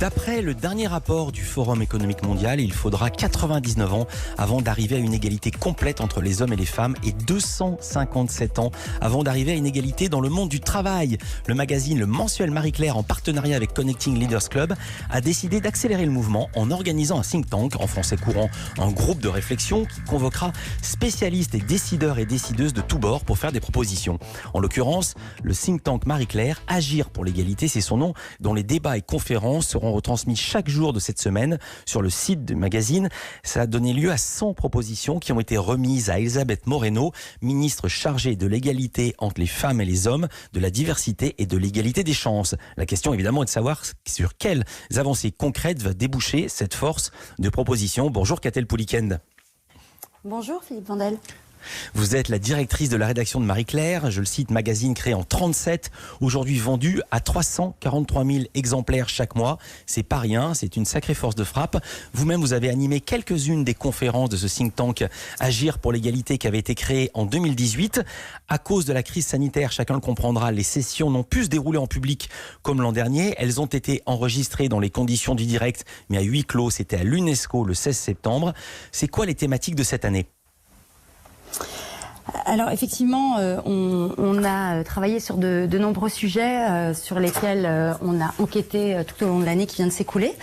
D'après le dernier rapport du Forum économique mondial, il faudra 99 ans avant d'arriver à une égalité complète entre les hommes et les femmes et 257 ans avant d'arriver à une égalité dans le monde du travail. Le magazine, le mensuel Marie-Claire, en partenariat avec Connecting Leaders Club, a décidé d'accélérer le mouvement en organisant un think tank, en français courant, un groupe de réflexion qui convoquera spécialistes et décideurs et décideuses de tous bords pour faire des propositions. En l'occurrence, le think tank Marie-Claire, Agir pour l'égalité, c'est son nom, dont les débats et conférences seront retransmis chaque jour de cette semaine sur le site du magazine. Ça a donné lieu à 100 propositions qui ont été remises à Elisabeth Moreno, ministre chargée de l'égalité entre les femmes et les hommes, de la diversité et de l'égalité des chances. La question évidemment est de savoir sur quelles avancées concrètes va déboucher cette force de propositions. Bonjour Catel Pouliken. Bonjour Philippe Vandel. Vous êtes la directrice de la rédaction de Marie-Claire, je le cite, magazine créé en 37, aujourd'hui vendu à 343 000 exemplaires chaque mois. C'est pas rien, c'est une sacrée force de frappe. Vous-même, vous avez animé quelques-unes des conférences de ce think tank Agir pour l'égalité qui avait été créé en 2018. À cause de la crise sanitaire, chacun le comprendra, les sessions n'ont pu se dérouler en public comme l'an dernier. Elles ont été enregistrées dans les conditions du direct, mais à huis clos, c'était à l'UNESCO le 16 septembre. C'est quoi les thématiques de cette année ? Alors effectivement, on a travaillé sur de nombreux sujets sur lesquels on a enquêté tout au long de l'année qui vient de s'écouler.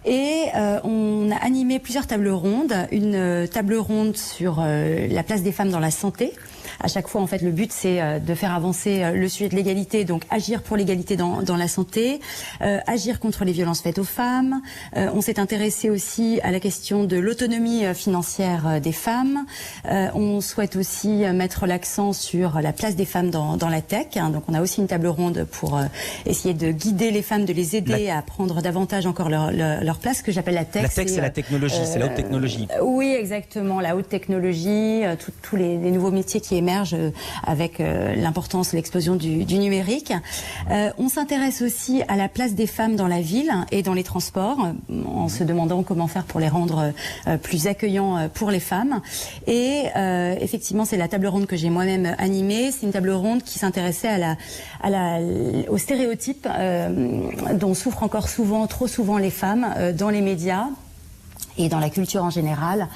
Et on a animé plusieurs tables rondes. Une table ronde sur la place des femmes dans la santé. À chaque fois, en fait, le but, c'est de faire avancer le sujet de l'égalité, donc agir pour l'égalité dans la santé, agir contre les violences faites aux femmes. On s'est intéressé aussi à la question de l'autonomie financière des femmes. On souhaite aussi mettre l'accent sur la place des femmes dans la tech. Donc, on a aussi une table ronde pour essayer de guider les femmes, de les aider à prendre davantage encore leur place, que j'appelle la tech. La tech, c'est la technologie, c'est la haute technologie. Oui, exactement, la haute technologie, tous les nouveaux métiers qui émergent avec l'importance, l'explosion du numérique. On s'intéresse aussi à la place des femmes dans la ville et dans les transports, en se demandant comment faire pour les rendre plus accueillants pour les femmes. Et effectivement, c'est la table ronde que j'ai moi-même animée. C'est une table ronde qui s'intéressait aux stéréotypes dont souffrent encore trop souvent les femmes dans les médias et dans la culture en général,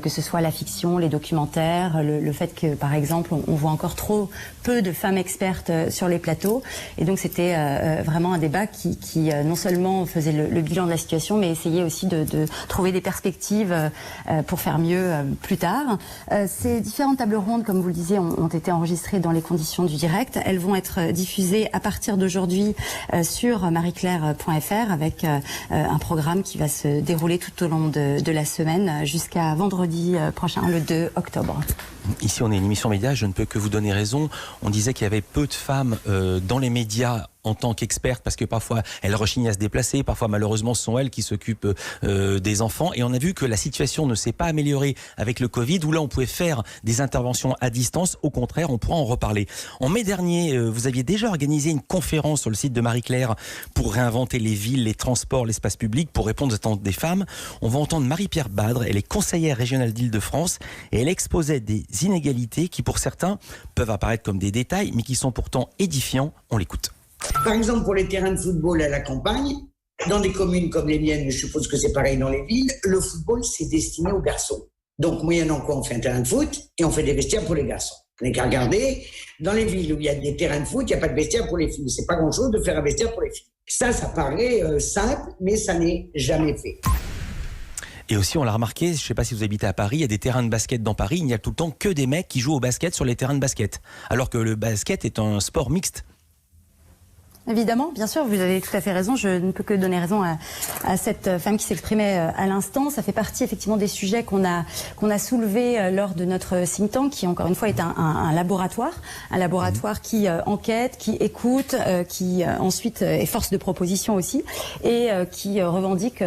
que ce soit la fiction, les documentaires, le fait que, par exemple, on voit encore trop peu de femmes expertes sur les plateaux. Et donc, c'était vraiment un débat qui non seulement faisait le bilan de la situation, mais essayait aussi de trouver des perspectives pour faire mieux plus tard. Ces différentes tables rondes, comme vous le disiez, ont été enregistrées dans les conditions du direct. Elles vont être diffusées à partir d'aujourd'hui sur marieclaire.fr avec un programme qui va se dérouler tout au long de la semaine jusqu'à vendredi prochain, le 2 octobre. Ici, on est une émission média, je ne peux que vous donner raison. On disait qu'il y avait peu de femmes dans les médias en tant qu'expertes, parce que parfois elles rechignent à se déplacer, parfois malheureusement ce sont elles qui s'occupent des enfants. Et on a vu que la situation ne s'est pas améliorée avec le Covid, où là on pouvait faire des interventions à distance. Au contraire, on pourra en reparler. En mai dernier, vous aviez déjà organisé une conférence sur le site de Marie-Claire pour réinventer les villes, les transports, l'espace public, pour répondre aux attentes des femmes. On va entendre Marie-Pierre Badre, elle est conseillère régionale d'Île-de-France, et elle exposait des inégalités qui pour certains peuvent apparaître comme des détails, mais qui sont pourtant édifiants. On l'écoute. Par exemple, pour les terrains de football à la campagne, dans des communes comme les miennes, mais je suppose que c'est pareil dans les villes, le football, c'est destiné aux garçons. Donc, moyennant quoi, on fait un terrain de foot et on fait des vestiaires pour les garçons. Vous n'avez qu'à regarder, dans les villes où il y a des terrains de foot, il n'y a pas de vestiaire pour les filles. C'est pas grand-chose de faire un vestiaire pour les filles. Ça paraît simple, mais ça n'est jamais fait. Et aussi, on l'a remarqué, je ne sais pas si vous habitez à Paris, il y a des terrains de basket dans Paris, il n'y a tout le temps que des mecs qui jouent au basket sur les terrains de basket. Alors que le basket est un sport mixte. Évidemment, bien sûr, vous avez tout à fait raison. Je ne peux que donner raison à cette femme qui s'exprimait à l'instant. Ça fait partie effectivement des sujets qu'on a soulevés lors de notre think tank, qui encore une fois est un laboratoire qui enquête, qui écoute, qui ensuite est force de proposition aussi, et qui revendique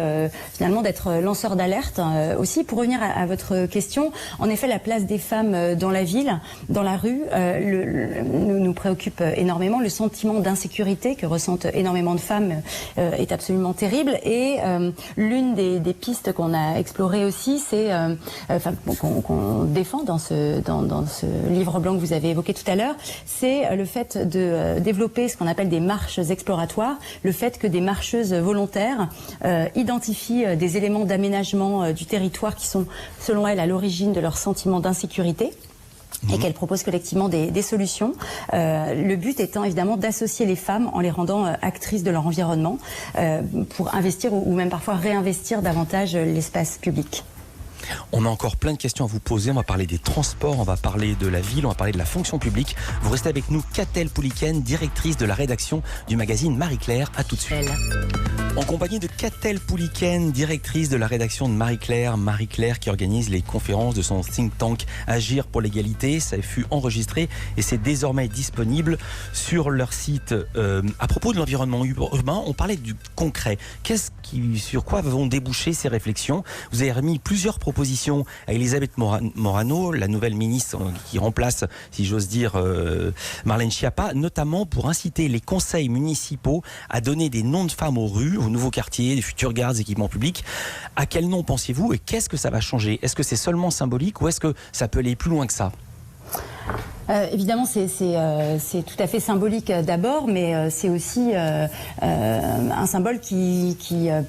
finalement d'être lanceur d'alerte aussi. Pour revenir à votre question, en effet, la place des femmes dans la ville, dans la rue, nous préoccupe énormément. Le sentiment d'insécurité d'insécurité que ressentent énormément de femmes est absolument terrible. Et l'une des pistes qu'on a explorées aussi, c'est qu'on défend dans ce livre blanc que vous avez évoqué tout à l'heure, c'est le fait de développer ce qu'on appelle des marches exploratoires, le fait que des marcheuses volontaires identifient des éléments d'aménagement du territoire qui sont, selon elles, à l'origine de leur sentiment d'insécurité. Et qu'elles proposent collectivement des solutions. Le but étant évidemment d'associer les femmes en les rendant actrices de leur environnement pour investir ou même parfois réinvestir davantage l'espace public. On a encore plein de questions à vous poser. On va parler des transports, on va parler de la ville, on va parler de la fonction publique. Vous restez avec nous, Catel Pouliken, directrice de la rédaction du magazine Marie-Claire. À tout de suite. En compagnie de Catel Pouliken, directrice de la rédaction de Marie-Claire. Marie-Claire qui organise les conférences de son think tank Agir pour l'égalité. Ça fut enregistré et c'est désormais disponible sur leur site. À propos de l'environnement urbain, on parlait du concret. Sur quoi vont déboucher ces réflexions? Vous avez remis plusieurs propositions à Elisabeth Morano, la nouvelle ministre qui remplace, si j'ose dire, Marlène Schiappa, notamment pour inciter les conseils municipaux à donner des noms de femmes aux rues, aux nouveaux quartiers, des futures gares, des équipements publics. À quel nom pensiez-vous et qu'est-ce que ça va changer? Est-ce que c'est seulement symbolique ou est-ce que ça peut aller plus loin que ça? Évidemment, c'est tout à fait symbolique d'abord, mais c'est aussi un symbole qui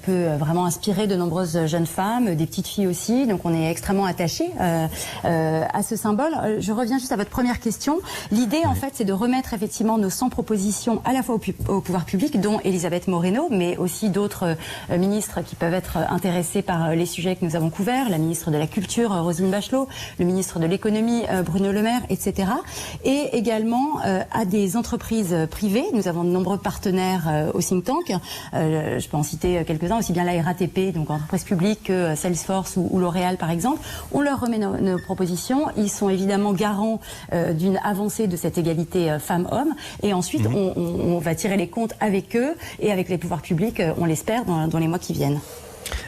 peut vraiment inspirer de nombreuses jeunes femmes, des petites filles aussi. Donc on est extrêmement attachés à ce symbole. Je reviens juste à votre première question. L'idée, en fait, c'est de remettre effectivement nos 100 propositions à la fois au pouvoir public, dont Elisabeth Moreno, mais aussi d'autres ministres qui peuvent être intéressés par les sujets que nous avons couverts, la ministre de la Culture, Roselyne Bachelot, le ministre de l'Économie, Bruno Le Maire, etc. Et également à des entreprises privées. Nous avons de nombreux partenaires au think tank. Je peux en citer quelques-uns, aussi bien la RATP, donc entreprise publique, que Salesforce ou L'Oréal par exemple. On leur remet nos propositions. Ils sont évidemment garants d'une avancée de cette égalité femmes-hommes. Et ensuite, on va tirer les comptes avec eux et avec les pouvoirs publics, on l'espère, dans les mois qui viennent.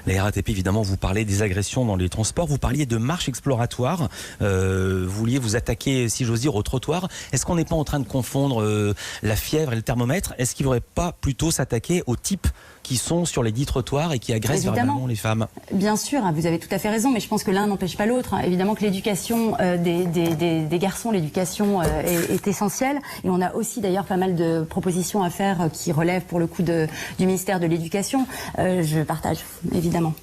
La RATP, évidemment, vous parlez des agressions dans les transports, vous parliez de marche exploratoire, vous vouliez vous attaquer, si j'ose dire, au trottoir. Est-ce qu'on n'est pas en train de confondre la fièvre et le thermomètre? Est-ce qu'il ne faudrait pas plutôt s'attaquer aux types qui sont sur les dits trottoirs et qui agressent verbalement les femmes? Bien sûr, vous avez tout à fait raison, mais je pense que l'un n'empêche pas l'autre. Évidemment que l'éducation des garçons, l'éducation est essentielle. Et on a aussi d'ailleurs pas mal de propositions à faire qui relèvent pour le coup du ministère de l'Éducation. Je partage, évidemment.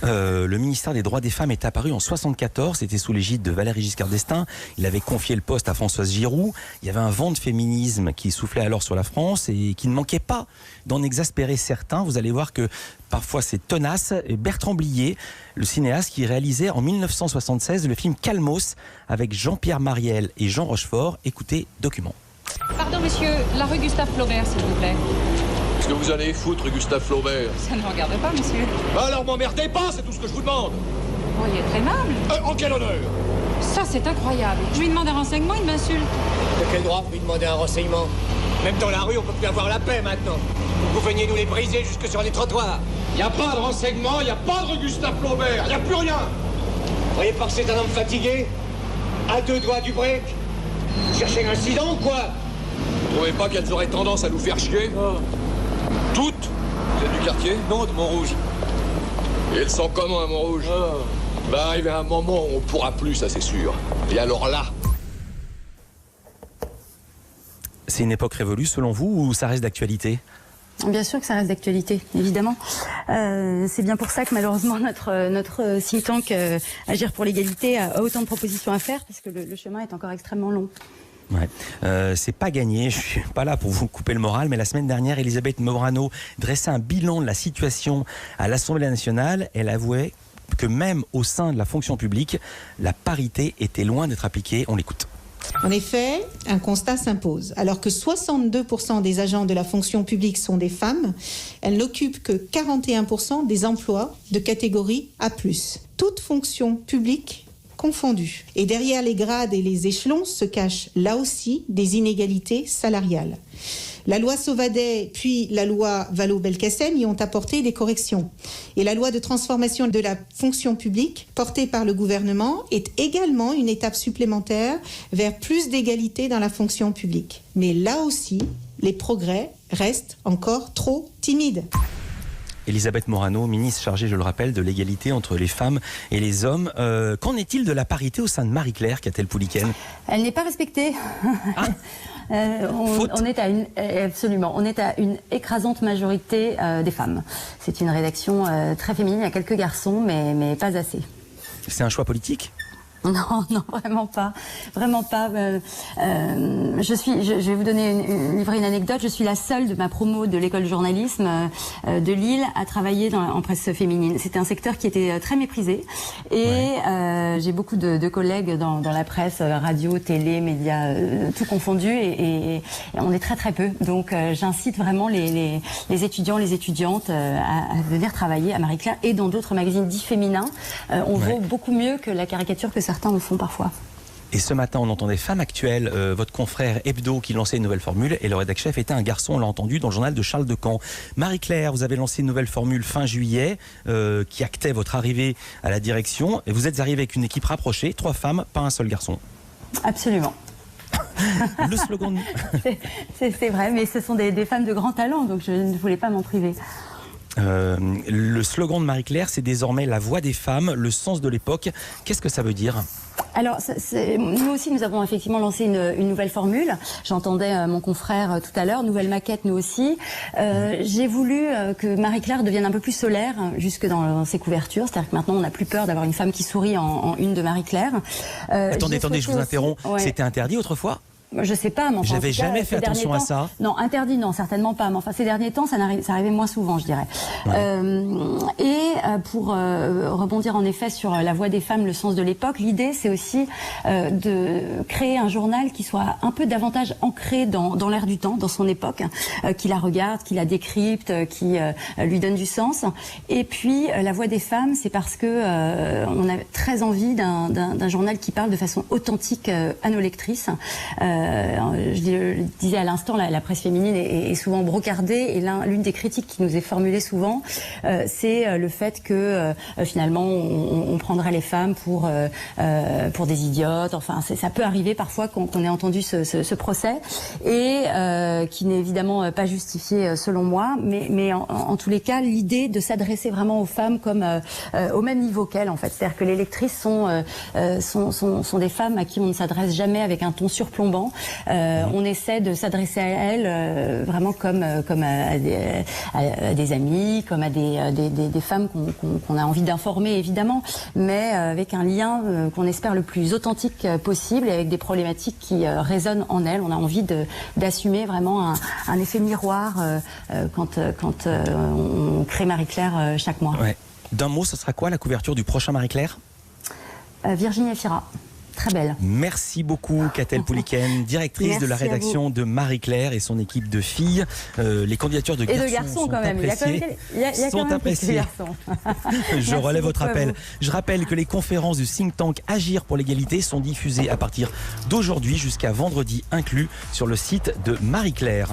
Le ministère des droits des femmes est apparu en 1974, c'était sous l'égide de Valéry Giscard d'Estaing. Il avait confié le poste à Françoise Giroud. Il y avait un vent de féminisme qui soufflait alors sur la France et qui ne manquait pas d'en exaspérer certains. Vous allez voir que parfois c'est tenace. Et Bertrand Blier, le cinéaste qui réalisait en 1976 le film Calmos avec Jean-Pierre Mariel et Jean Rochefort. Écoutez, document. Pardon monsieur, la rue Gustave Flaubert s'il vous plaît. Qu'est-ce que vous allez foutre, Gustave Flaubert? Ça ne me regarde pas, monsieur. Bah alors m'emmerdez pas, c'est tout ce que je vous demande. Oh, il est très aimable. En quel honneur? Ça, c'est incroyable. Je lui demande un renseignement, il m'insulte. De quel droit vous lui demandez un renseignement? Même dans la rue, on peut plus avoir la paix maintenant. Vous veniez nous les briser jusque sur les trottoirs. Y a pas de renseignement, y a pas de rue Gustave Flaubert, y a plus rien. Vous voyez pas que c'est un homme fatigué? À deux doigts du break? Vous cherchez un incident ou quoi? Vous trouvez pas qu'elles auraient tendance à nous faire chier? Toutes? Vous êtes du quartier? Non, de Montrouge. Et elles sont comment à Montrouge? Va arriver un moment où on pourra plus, ça c'est sûr. Et alors là... C'est une époque révolue selon vous ou ça reste d'actualité? Bien sûr que ça reste d'actualité, évidemment. C'est bien pour ça que malheureusement notre think tank Agir pour l'égalité a autant de propositions à faire parce que le chemin est encore extrêmement long. Ouais. C'est pas gagné, je suis pas là pour vous couper le moral, mais la semaine dernière, Elisabeth Morano dressait un bilan de la situation à l'Assemblée nationale. Elle avouait que même au sein de la fonction publique, la parité était loin d'être appliquée. On l'écoute. En effet, un constat s'impose. Alors que 62% des agents de la fonction publique sont des femmes, elles n'occupent que 41% des emplois de catégorie A+. Toute fonction publique confondue. Et derrière les grades et les échelons se cachent là aussi des inégalités salariales. La loi Sauvadet puis la loi Vallaud-Belkacem y ont apporté des corrections. Et la loi de transformation de la fonction publique portée par le gouvernement est également une étape supplémentaire vers plus d'égalité dans la fonction publique. Mais là aussi, les progrès restent encore trop timides. Elisabeth Morano, ministre chargée, je le rappelle, de l'égalité entre les femmes et les hommes. Qu'en est-il de la parité au sein de Marie-Claire Catel-Pouliken ? Elle n'est pas respectée. On est à une écrasante majorité des femmes. C'est une rédaction très féminine, il y a quelques garçons, mais pas assez. C'est un choix politique ? Non, vraiment pas. Vraiment pas. Je vais vous livrer une anecdote. Je suis la seule de ma promo de l'école de journalisme de Lille à travailler en presse féminine. C'était un secteur qui était très méprisé. Et j'ai beaucoup de collègues dans la presse, radio, télé, médias, tout confondu. Et on est très très peu. Donc j'incite vraiment les étudiants, les étudiantes à venir travailler à Marie-Claire et dans d'autres magazines dits féminins. On vaut beaucoup mieux que la caricature que certains le font parfois. Et ce matin, on entendait Femme Actuelle, votre confrère Hebdo qui lançait une nouvelle formule et le rédacteur chef était un garçon, on l'a entendu, dans le journal de Charles Decamps. Marie-Claire, vous avez lancé une nouvelle formule fin juillet qui actait votre arrivée à la direction et vous êtes arrivé avec une équipe rapprochée, 3 femmes, pas un seul garçon. Absolument. Le slogan... C'est vrai, mais ce sont des femmes de grand talent, donc je ne voulais pas m'en priver. Le slogan de Marie-Claire, c'est désormais la voix des femmes, le sens de l'époque. Qu'est-ce que ça veut dire ? Alors, nous aussi, nous avons effectivement lancé une nouvelle formule. J'entendais mon confrère tout à l'heure, nouvelle maquette, nous aussi. J'ai voulu que Marie-Claire devienne un peu plus solaire, jusque dans ses couvertures. C'est-à-dire que maintenant, on n'a plus peur d'avoir une femme qui sourit en une de Marie-Claire. Attendez, je vous interromps. Ouais. C'était interdit autrefois ? Je sais pas, mais enfin, j'avais jamais fait attention à ça. Non, interdit, non, certainement pas. Mais enfin, ces derniers temps, ça arrivait moins souvent, je dirais. Ouais. Pour rebondir en effet sur la voix des femmes, le sens de l'époque, l'idée, c'est aussi de créer un journal qui soit un peu davantage ancré dans l'air du temps, dans son époque, qui la regarde, qui la décrypte, qui lui donne du sens. Et puis, la voix des femmes, c'est parce que on a très envie d'un journal qui parle de façon authentique à nos lectrices. Je disais à l'instant, la presse féminine est souvent brocardée et l'une des critiques qui nous est formulée souvent, c'est le fait que finalement on prendrait les femmes pour des idiotes. Enfin, ça peut arriver parfois qu'on ait entendu ce procès et qui n'est évidemment pas justifié selon moi, mais en tous les cas, l'idée de s'adresser vraiment aux femmes comme au même niveau qu'elles, en fait. C'est-à-dire que les lectrices sont des femmes à qui on ne s'adresse jamais avec un ton surplombant. On essaie de s'adresser à elles vraiment comme à des amis, comme à des femmes qu'on a envie d'informer évidemment, mais avec un lien qu'on espère le plus authentique possible et avec des problématiques qui résonnent en elles. On a envie d'assumer vraiment un effet miroir quand on crée Marie-Claire chaque mois. Ouais. D'un mot, ce sera quoi la couverture du prochain Marie-Claire ? Virginie Efira. Très belle. Merci beaucoup Catel-Pouliken, directrice de la rédaction de Marie-Claire et son équipe de filles. Les candidatures de garçons, sont quand même. appréciées. Il y a quand même appréciées. Je relève votre appel. Je rappelle que les conférences du think tank Agir pour l'égalité sont diffusées à partir d'aujourd'hui jusqu'à vendredi inclus sur le site de Marie-Claire.